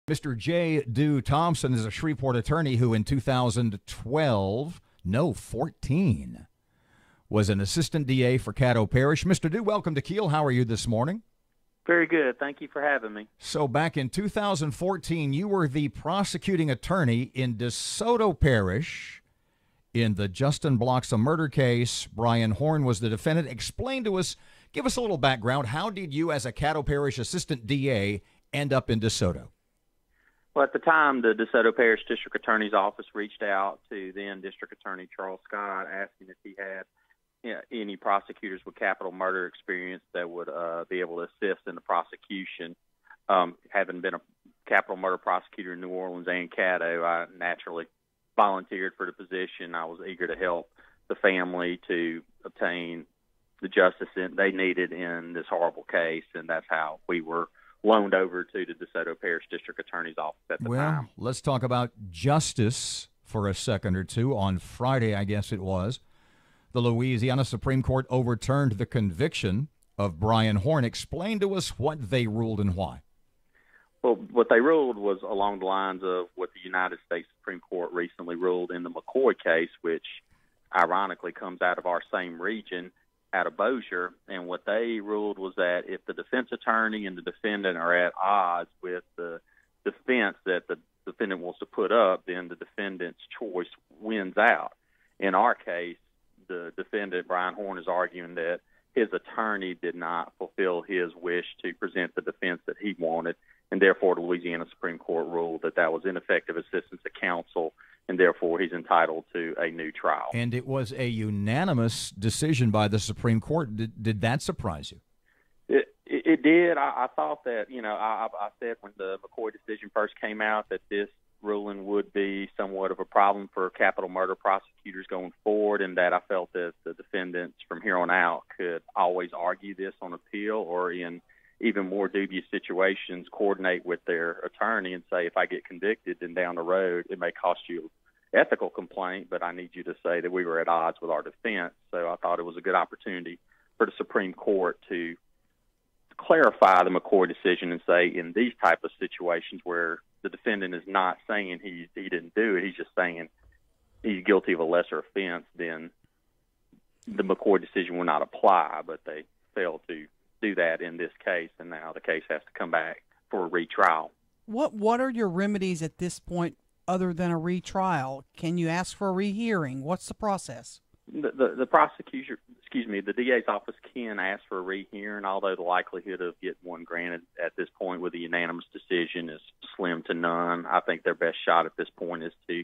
Mr. J. Dhu Thompson is a Shreveport attorney who in 14, was an assistant DA for Caddo Parish. Mr. Dhu, welcome to KEEL. How are you this morning? Very good. Thank you for having me. So back in 2014, you were the prosecuting attorney in DeSoto Parish in the Justin Bloxom murder case. Brian Horn was the defendant. Explain to us, give us a little background. How did you, as a Caddo Parish assistant DA, end up in DeSoto? Well, at the time, the DeSoto Parish District Attorney's Office reached out to then District Attorney Charles Scott, asking if he had any prosecutors with capital murder experience that would be able to assist in the prosecution. Having been a capital murder prosecutor in New Orleans and Caddo, I naturally volunteered for the position. I was eager to help the family to obtain the justice that they needed in this horrible case, and that's how we were loaned over to the DeSoto Parish District Attorney's Office at the time. Well, let's talk about justice for a second or two. On Friday, I guess it was, the Louisiana Supreme Court overturned the conviction of Brian Horn. Explain to us what they ruled and why. Well, what they ruled was along the lines of what the United States Supreme Court recently ruled in the McCoy case, which ironically comes out of our same region, out of Bossier. And what they ruled was that if the defense attorney and the defendant are at odds with the defense that the defendant wants to put up, then the defendant's choice wins out. In our case, the defendant, Brian Horn, is arguing that his attorney did not fulfill his wish to present the defense that he wanted, and therefore the Louisiana Supreme Court ruled that that was ineffective assistance of counsel, and therefore he's entitled to a new trial. And it was a unanimous decision by the Supreme Court. Did that surprise you? It did. I thought that, I said when the McCoy decision first came out that this ruling would be somewhat of a problem for capital murder prosecutors going forward, and that I felt that the defendants from here on out could always argue this on appeal, or in even more dubious situations, coordinate with their attorney and say, if I get convicted, then down the road it may cost you ethical complaint, but I need you to say that we were at odds with our defense. So I thought it was a good opportunity for the Supreme Court to clarify the McCoy decision and say, in these type of situations where the defendant is not saying he didn't do it, he's just saying he's guilty of a lesser offense, then the McCoy decision will not apply. But they failed to do that in this case, and now the case has to come back for a retrial. What are your remedies at this point other than a retrial? Can you ask for a rehearing? What's the process? The prosecutor, the DA's office can ask for a rehearing, although the likelihood of getting one granted at this point with a unanimous decision is slim to none. I think their best shot at this point is to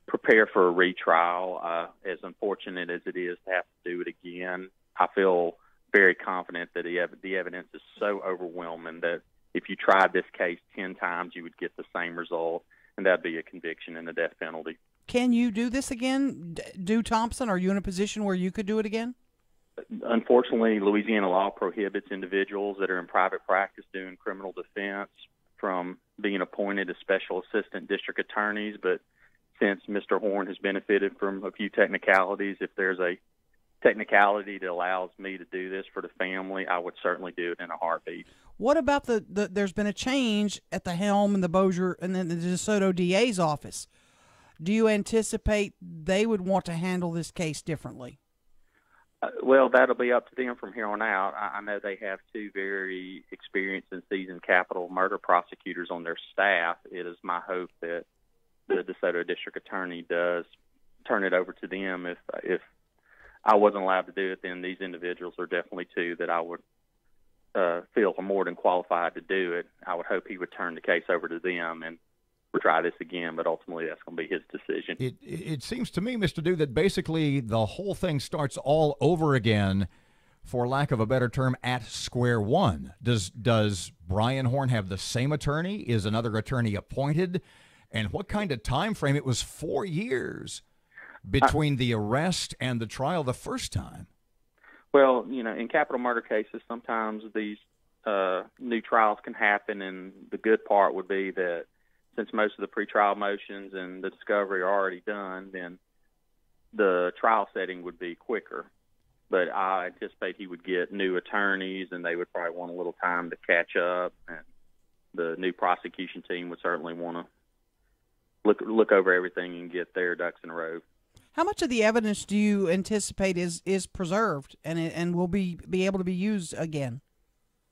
prepare for a retrial. As unfortunate as it is to have to do it again, I feel very confident that the evidence is so overwhelming that if you tried this case 10 times, you would get the same result, and that'd be a conviction and a death penalty. Can you do this again, Dhu Thompson? Are you in a position where you could do it again? Unfortunately, Louisiana law prohibits individuals that are in private practice doing criminal defense from being appointed as special assistant district attorneys. But since Mr. Horn has benefited from a few technicalities, if there's a technicality that allows me to do this for the family, I would certainly do it in a heartbeat. What about there's been a change at the helm in the Bossier and then the DeSoto DA's office? Do you anticipate they would want to handle this case differently? Well, that'll be up to them from here on out. I know they have two very experienced and seasoned capital murder prosecutors on their staff. It is my hope that the DeSoto District Attorney does turn it over to them. If I wasn't allowed to do it, then these individuals are definitely two that I would feel are more than qualified to do it. I would hope he would turn the case over to them and try this again, but ultimately that's going to be his decision. It seems to me, Mr. Dhu, that basically the whole thing starts all over again, for lack of a better term, at square one. Does Brian Horn have the same attorney? Is another attorney appointed? And what kind of time frame? It was 4 years between the arrest and the trial the first time. Well, in capital murder cases, sometimes these new trials can happen, and the good part would be that since most of the pretrial motions and the discovery are already done, then the trial setting would be quicker. But I anticipate he would get new attorneys, and they would probably want a little time to catch up. the new prosecution team would certainly want to look over everything and get their ducks in a row. How much of the evidence do you anticipate is preserved and will be able to be used again?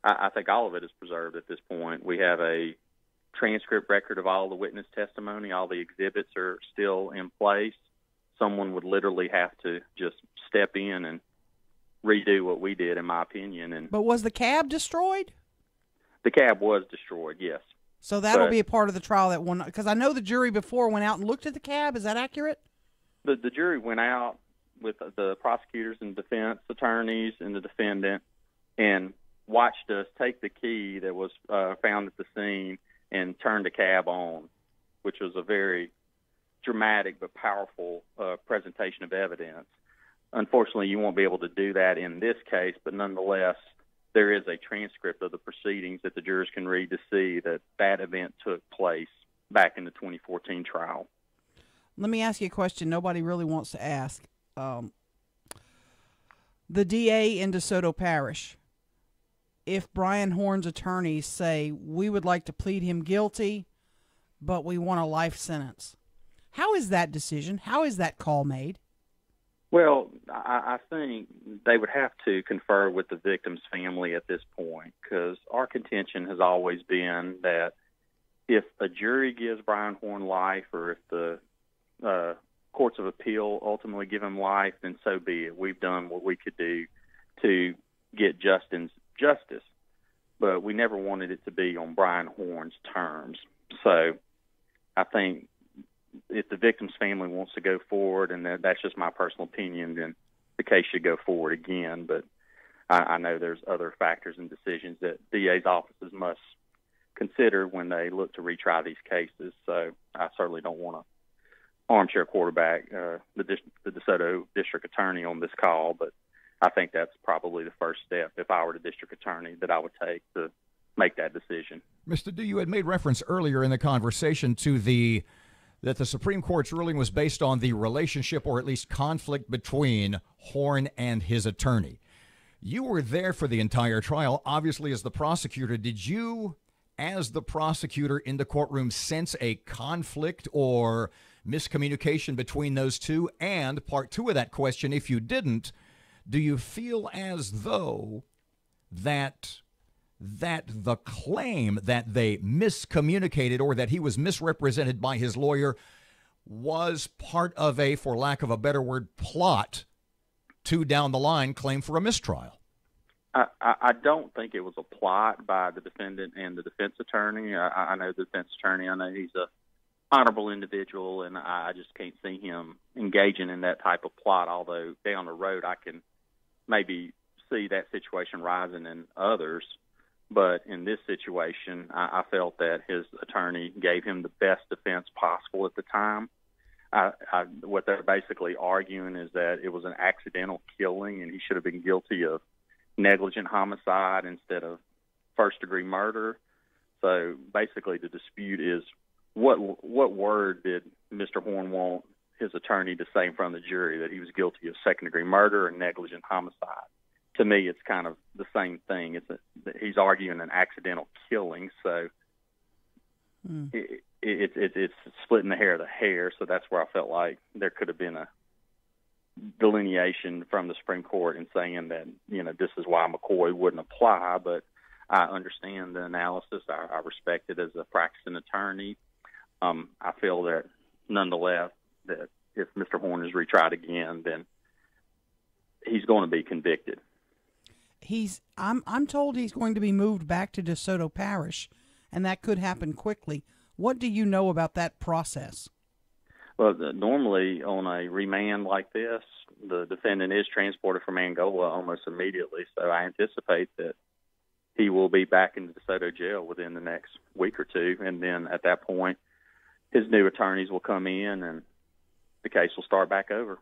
I think all of it is preserved at this point. We have a transcript record of all the witness testimony. All the exhibits are still in place. Someone would literally have to just step in and redo what we did, in my opinion. But was the cab destroyed? The cab was destroyed, yes. So that'll be a part of the trial that one, because I know the jury before went out and looked at the cab. Is that accurate? The jury went out with the prosecutors and defense attorneys and the defendant and watched us take the key that was found at the scene and turn the cab on, which was a very dramatic but powerful presentation of evidence. Unfortunately, you won't be able to do that in this case, but nonetheless, there is a transcript of the proceedings that the jurors can read to see that that event took place back in the 2014 trial. Let me ask you a question nobody really wants to ask. The DA in DeSoto Parish, if Brian Horn's attorneys say, we would like to plead him guilty, but we want a life sentence, how is that decision? How is that call made? Well, I think they would have to confer with the victim's family at this point, because our contention has always been that if a jury gives Brian Horn life, or if the courts of appeal ultimately give him life, then so be it. We've done what we could do to get Justin's justice, but we never wanted it to be on Brian Horn's terms. So I think if the victim's family wants to go forward, and that's just my personal opinion, then the case should go forward again. But I know there's other factors and decisions that DA's offices must consider when they look to retry these cases. So I certainly don't want to armchair quarterback the DeSoto district attorney on this call, but I think that's probably the first step, if I were the district attorney, that I would take to make that decision. Mr. Dhu, you had made reference earlier in the conversation to that the Supreme Court's ruling was based on the relationship, or at least conflict, between Horn and his attorney. You were there for the entire trial, obviously, as the prosecutor. Did you, as the prosecutor in the courtroom, sense a conflict or miscommunication between those two? And part two of that question, if you didn't, do you feel as though that the claim that they miscommunicated, or that he was misrepresented by his lawyer, was part of a, for lack of a better word, plot to down the line claim for a mistrial? I don't think it was a plot by the defendant and the defense attorney. I know the defense attorney. I know he's a honorable individual, and I just can't see him engaging in that type of plot, although down the road I can maybe see that situation rising in others. But in this situation, I felt that his attorney gave him the best defense possible at the time. What they're basically arguing is that it was an accidental killing, and he should have been guilty of negligent homicide instead of first-degree murder. So basically the dispute is what word did Mr. Horn want his attorney to say in front of the jury, that he was guilty of second-degree murder and negligent homicide? To me, it's kind of the same thing. He's arguing an accidental killing, so it's splitting the hair of the hair. So that's where I felt like there could have been a delineation from the Supreme Court in saying that, this is why McCoy wouldn't apply. But I understand the analysis. I respect it as a practicing attorney. I feel that nonetheless, that if Mr. Horn is retried again, then he's going to be convicted. I'm told he's going to be moved back to DeSoto Parish, and that could happen quickly. What do you know about that process? Well, normally on a remand like this, the defendant is transported from Angola almost immediately. So I anticipate that he will be back in the DeSoto jail within the next week or two. And then at that point, his new attorneys will come in and the case will start back over.